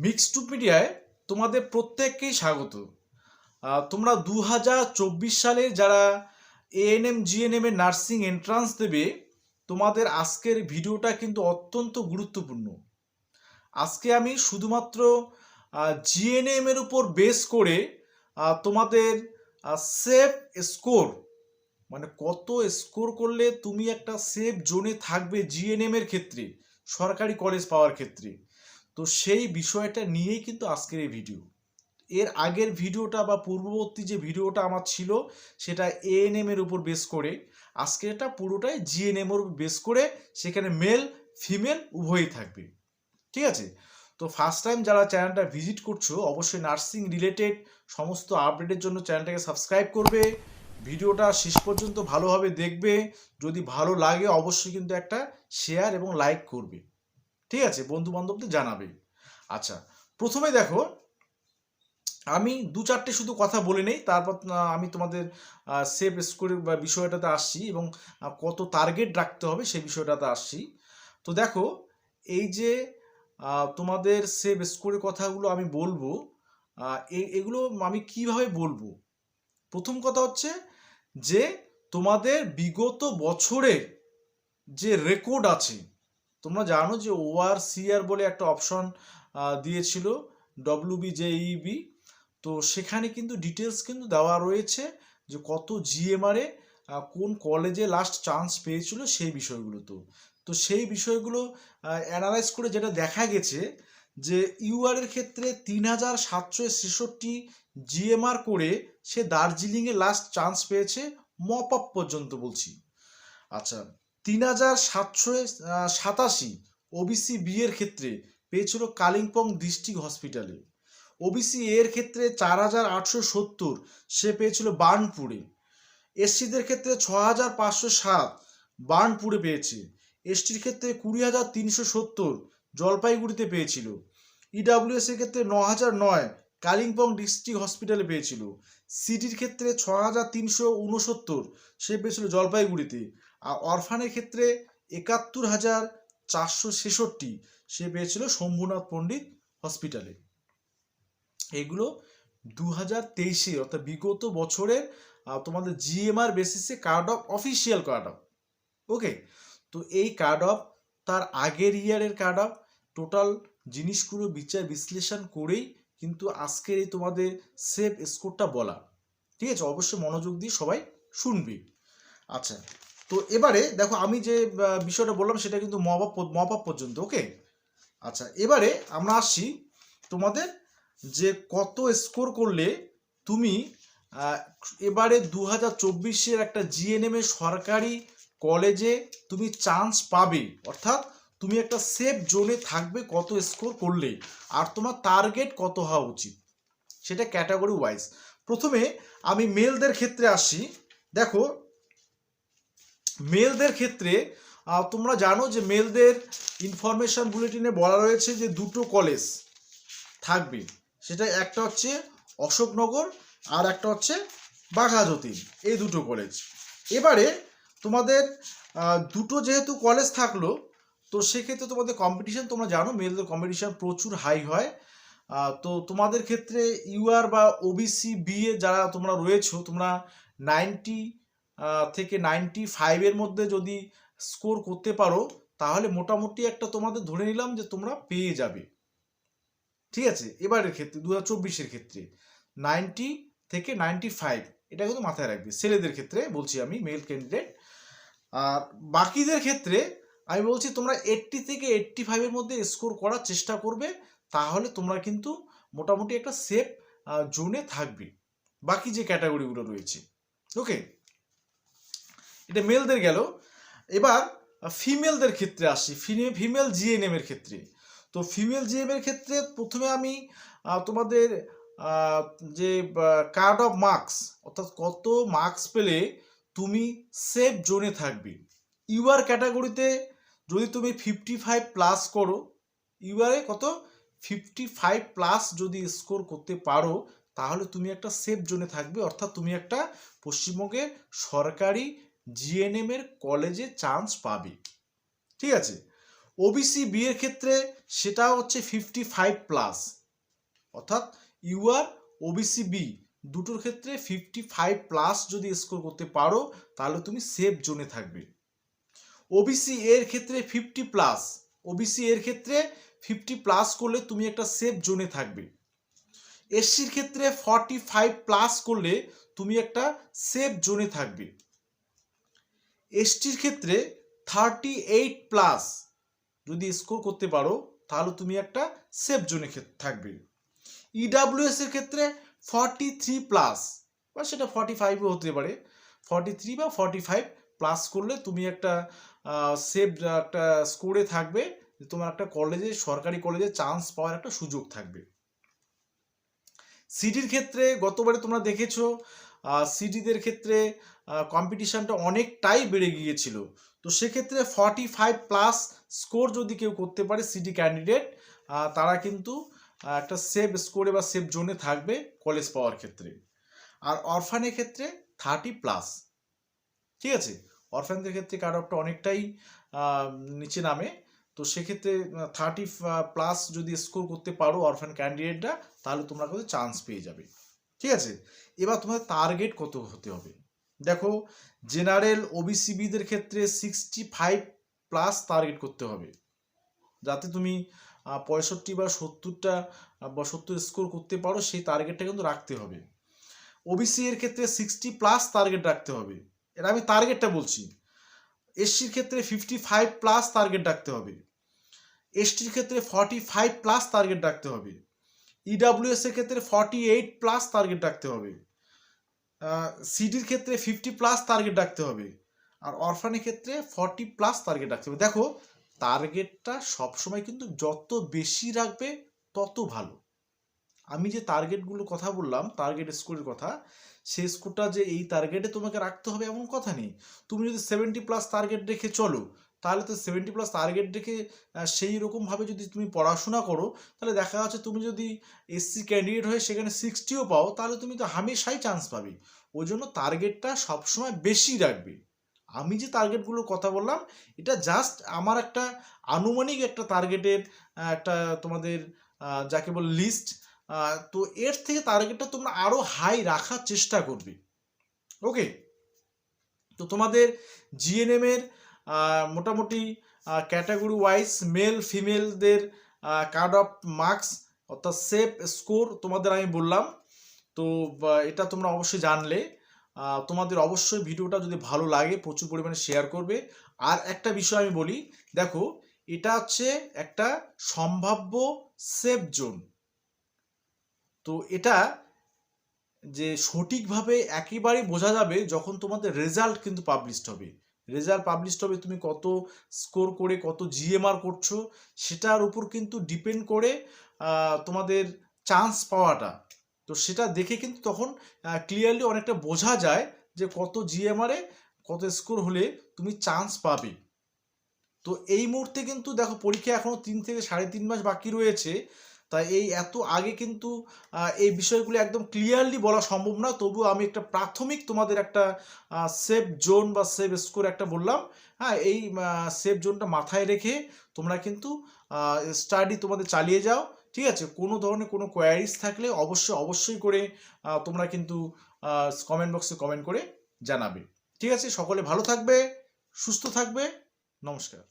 Mixed মিডিয়ায় তোমাদের প্রত্যেককেই স্বাগত। তোমরা 2024 সালে যারা এএনএম জিএনএম এর নার্সিং এন্ট্রান্স দেবে, তোমাদের আজকের ভিডিওটা কিন্তু অত্যন্ত গুরুত্বপূর্ণ। আজকে আমি শুধুমাত্র জিএনএম এর উপর বেস করে তোমাদের সেফ স্কোর, মানে কত স্কোর করলে তুমি একটা সেফ জোনে থাকবে জিএনএম এর ক্ষেত্রে, সরকারি কলেজ পাওয়ার ক্ষেত্রে, তো সেই বিষয়টা নিয়েই কিন্তু আজকের এই ভিডিও। এর আগের ভিডিওটা বা পূর্ববর্তী যে ভিডিওটা আমার ছিল সেটা এএনএম এর উপর বেস করে, আজকের এটা পুরোটাই জিএনএম এর উপর বেস করে, সেখানে মেল ফিমেল উভয়ই থাকবে। ঠিক আছে? তো ফার্স্ট টাইম যারা চ্যানেলটা ভিজিট করছো, অবশ্যই নার্সিং রিলেটেড সমস্ত আপডেটের জন্য চ্যানেলটাকে সাবস্ক্রাইব করবে, ভিডিওটা শেষ পর্যন্ত ভালোভাবে দেখবে, যদি ভালো লাগে অবশ্যই কিন্তু একটা শেয়ার এবং লাইক করবে। ঠিক আছে? বন্ধু বান্ধবদের জানাবে। আচ্ছা, প্রথমে দেখো, আমি দু চারটে শুধু কথা বলে নেই, তারপর আমি তোমাদের সেভ স্কোরের বা বিষয়টাতে আসছি এবং কত টার্গেট রাখতে হবে সেই বিষয়টাতে আসছি। তো দেখো, এই যে তোমাদের সেভ স্কোরের কথাগুলো আমি বলবো, এগুলো আমি কিভাবে বলবো। প্রথম কথা হচ্ছে যে তোমাদের বিগত বছরের যে রেকর্ড আছে, তোমরা জানো যে ORCR বলে একটা অপশন দিয়েছিল WBJEB, তো সেখানে কিন্তু ডিটেলস কিন্তু দেওয়া রয়েছে যে কত জিএমআরে কোন কলেজে লাস্ট চান্স পেয়েছিল সেই বিষয়গুলো। তো সেই বিষয়গুলো অ্যানালাইজ করে যেটা দেখা গেছে যে ইউআর এর ক্ষেত্রে 3766 জিএমআর করে সে দার্জিলিংয়ে লাস্ট চান্স পেয়েছে, মপ আপ পর্যন্ত বলছি। আচ্ছা, 3787 ওবিসি বি এর ক্ষেত্রে পেয়েছিল কালিম্পং ডিস্ট্রিক্ট হসপিটালে। ওবিসি এর ক্ষেত্রে 4870 সে পেয়েছিল বার্নপুরে। এসসিদের ক্ষেত্রে 6507 বার্নপুরে পেয়েছে। এসটির ক্ষেত্রে 20370 জলপাইগুড়িতে পেয়েছিল। ইডাব্লিউএস এর ক্ষেত্রে 9009 কালিম্পং ডিস্ট্রিক্ট হসপিটালে পেয়েছিল। সিডির ক্ষেত্রে 6369 সে পেয়েছিল জলপাইগুড়িতে। আর অরফানের ক্ষেত্রে 71466 সে পেয়েছিল শম্ভুনাথ পণ্ডিত হসপিটালে। এগুলো 2023 অর্থাৎ বিগত বছরের তোমাদের জিএমআর বেসিসে cut off, official cut off. Okay, তো এই কার্ড অফ, তার আগের ইয়ারের কার্ড অফ, টোটাল জিনিসগুলো বিচার বিশ্লেষণ করেই কিন্তু আজকের এই তোমাদের সেফ স্কোরটা বলা। ঠিক আছে? অবশ্যই মনোযোগ দিয়ে সবাই শুনবে। আচ্ছা, তো এবারে দেখো, আমি যে বিষয়টা বললাম সেটা কিন্তু মপ আপ পর্যন্ত। ওকে, আচ্ছা, এবারে আমরা আসছি তোমাদের যে কত স্কোর করলে তুমি এবারে 2024-এর একটা জিএনএম এর সরকারি কলেজে তুমি চান্স পাবে, অর্থাৎ তুমি একটা সেফ জোনে থাকবে কত স্কোর করলে, আর তোমার টার্গেট কত হওয়া উচিত সেটা ক্যাটাগরি ওয়াইজ। প্রথমে আমি মেলদের ক্ষেত্রে আসি। দেখো, মেলদের ক্ষেত্রে তোমরা জানো যে মেলদের ইনফরমেশন বুলেটিনে বলা রয়েছে যে দুটো কলেজ থাকবে, সেটা একটা হচ্ছে অশোকনগর আর একটা হচ্ছে বাঘাযতীন, এই দুটো কলেজ। এবারে তোমাদের দুটো যেহেতু কলেজ থাকলো, তো সেক্ষেত্রে তোমাদের কম্পিটিশন, তোমরা জানো মেলদের কম্পিটিশন প্রচুর হাই হয়। তো তোমাদের ক্ষেত্রে ইউআর বা ওবিসি বিএ যারা তোমরা রয়েছো, তোমরা 90 থেকে 95-এর মধ্যে যদি স্কোর করতে পারো, তাহলে মোটামুটি একটা তোমাদের ধরে নিলাম যে তোমরা পেয়ে যাবে। ঠিক আছে? এবারের ক্ষেত্রে 2024-এর ক্ষেত্রে 90 থেকে 95, এটা কিন্তু মাথায় রাখবে। ছেলেদের ক্ষেত্রে বলছি আমি, মেল ক্যান্ডিডেট। আর বাকিদের ক্ষেত্রে আমি বলছি তোমরা 80 থেকে 85-এর মধ্যে স্কোর করার চেষ্টা করবে, তাহলে তোমরা কিন্তু মোটামুটি একটা সেফ জোনে থাকবে বাকি যে ক্যাটাগরিগুলো রয়েছে। ওকে, এটা মেলদের গেল। এবার ফিমেলদের ক্ষেত্রে আসি, ফিমেল জিএনএম এর ক্ষেত্রে। তো ফিমেল জিএম এর ক্ষেত্রে প্রথমে আমি তোমাদের যে কার্ড অফ মার্কস, অর্থাৎ কত মার্কস পেলে তুমি সেফ জোনে থাকবে। ইউআর ক্যাটাগরিতে যদি তুমি 55+ করো, ইউআরে কত 55+ যদি স্কোর করতে পারো, তাহলে তুমি একটা সেফ জোনে থাকবে, অর্থাৎ তুমি একটা পশ্চিমবঙ্গের সরকারি জিএনএম এর কলেজে চান্স পাবে। ঠিক আছে? ওবিসি বি এর ক্ষেত্রে সেটা হচ্ছে 55+, অর্থাৎ ইউ আর ওবিসি বি দুটোর ক্ষেত্রে 55+ যদি স্কোর করতে পারো তাহলে তুমি সেফ জোনে থাকবে। ওবিসি এর ক্ষেত্রে 50+, ওবিসি এর ক্ষেত্রে 50+ করলে তুমি একটা সেফ জোনে থাকবে। এসসির ক্ষেত্রে 45+ করলে তুমি একটা সেফ জোনে থাকবে। এসটির ক্ষেত্রে 38+ যদি স্কোর করতে পারো তাহলে তুমি একটা সেফ জোনে থাকবে। ইডাব্লিউএস এর ক্ষেত্রে 43+ বা সেটা 45ও হতে পারে, 43 বা 45+ করলে তুমি একটা সেফ একটা স্কোরে থাকবে, তোমার একটা কলেজে, সরকারি কলেজে চান্স পাওয়ার একটা সুযোগ থাকবে। সিডির ক্ষেত্রে গতবারে তোমরা দেখেছো সিডিদের ক্ষেত্রে কম্পিটিশানটা অনেকটাই বেড়ে গিয়েছিল। তো সেক্ষেত্রে 45+ স্কোর যদি কেউ করতে পারে সিডি ক্যান্ডিডেট, তারা কিন্তু একটা সেফ স্কোরে বা সেফ জোনে থাকবে কলেজ পাওয়ার ক্ষেত্রে। আর অরফানের ক্ষেত্রে 30+, ঠিক আছে, অরফানদের ক্ষেত্রে কাট অফটা অনেকটাই নিচে নামে। তো সেক্ষেত্রে 30+ যদি স্কোর করতে পারো অরফান ক্যান্ডিডেটরা তাহলে তোমরা কিন্তু চান্স পেয়ে যাবে। ঠিক আছে, এবার তোমাদের টার্গেট কত হতে হবে দেখো। জেনারেল ওবিসিবিদের ক্ষেত্রে 65+ টার্গেট করতে হবে, যাতে তুমি 65 বা 70টা বা 70 স্কোর করতে পারো, সেই টার্গেটটা কিন্তু রাখতে হবে। ওবিসি এর ক্ষেত্রে 60+ টার্গেট রাখতে হবে, এটা আমি টার্গেটটা বলছি। এসসির ক্ষেত্রে 55+ টার্গেট রাখতে হবে। এসটির ক্ষেত্রে 45+ টার্গেট রাখতে হবে। ইডাব্লিউএস এর ক্ষেত্রে 48+ টার্গেট রাখতে হবে। সিডির ক্ষেত্রে 50+ টার্গেট রাখতে হবে। আর অরফানের ক্ষেত্রে 40+ টার্গেট রাখতে হবে। দেখো, টার্গেটটা সবসময় কিন্তু যত বেশি রাখবে তত ভালো। আমি যে টার্গেটগুলো কথা বললাম, টার্গেট স্কোরের কথা, সেই স্কোরটা যে এই টার্গেটে তোমাকে রাখতে হবে এমন কথা নেই। তুমি যদি 70+ টার্গেট রেখে চলো তাহলে তো 70+ টার্গেট রেখে সেই রকমভাবে যদি তুমি পড়াশোনা করো তাহলে দেখা যাচ্ছে তুমি যদি এসসি ক্যান্ডিডেট হয়ে সেখানে 60ও পাও তাহলে তুমি তো হামেশাই চান্স পাবে। ওই জন্য টার্গেটটা সবসময় বেশি রাখবে। আমি যে টার্গেটগুলোর কথা বললাম এটা জাস্ট আমার একটা আনুমানিক একটা টার্গেটের একটা তোমাদের যাকে বল লিস্ট। তো এর থেকে টার্গেটটা তোমরা আরো হাই রাখার চেষ্টা করবে। ওকে, তো তোমাদের জিএনএম এর মোটামুটি ক্যাটাগরি ওয়াইজ মেল ফিমেলদের কার্ড অফ মার্কস অর্থাৎ সেফ স্কোর তোমাদের আমি বললাম। তো এটা তোমরা অবশ্যই জানলে। তোমাদের অবশ্যই ভিডিওটা যদি ভালো লাগে প্রচুর পরিমাণে শেয়ার করবে। আর একটা বিষয় আমি বলি, দেখো এটা হচ্ছে একটা সম্ভাব্য সেফ জোন। তো এটা যে সঠিকভাবে একেবারেই বোঝা যাবে যখন তোমাদের রেজাল্ট কিন্তু পাবলিশড হবে। রেজাল্ট পাবলিশড হবে, তুমি কত স্কোর করে কত জিএমআর করছো সেটার উপর কিন্তু ডিপেন্ড করে তোমাদের চান্স পাওয়াটা। তো সেটা দেখে কিন্তু তখন ক্লিয়ারলি অনেকটা বোঝা যায় যে কত জিএমআরে কত স্কোর হলে তুমি চান্স পাবে। তো এই মুহূর্তে কিন্তু দেখো পরীক্ষা এখনো 3 থেকে 3.5 মাস বাকি রয়েছে। তাই এই এত আগে কিন্তু এই বিষয়গুলো একদম ক্লিয়ারলি বলা সম্ভব না। তবুও আমি একটা প্রাথমিক তোমাদের একটা সেফ জোন বা সেফ স্কোর একটা বললাম। হ্যাঁ, এই সেফ জোনটা মাথায় রেখে তোমরা কিন্তু স্টাডি তোমাদের চালিয়ে যাও। ঠিক আছে, কোনো ধরনের কোনো কোয়ারিজ থাকলে অবশ্যই করে তোমরা কিন্তু কমেন্ট বক্সে কমেন্ট করে জানাবে। ঠিক আছে, সকলে ভালো থাকবে, সুস্থ থাকবে। নমস্কার।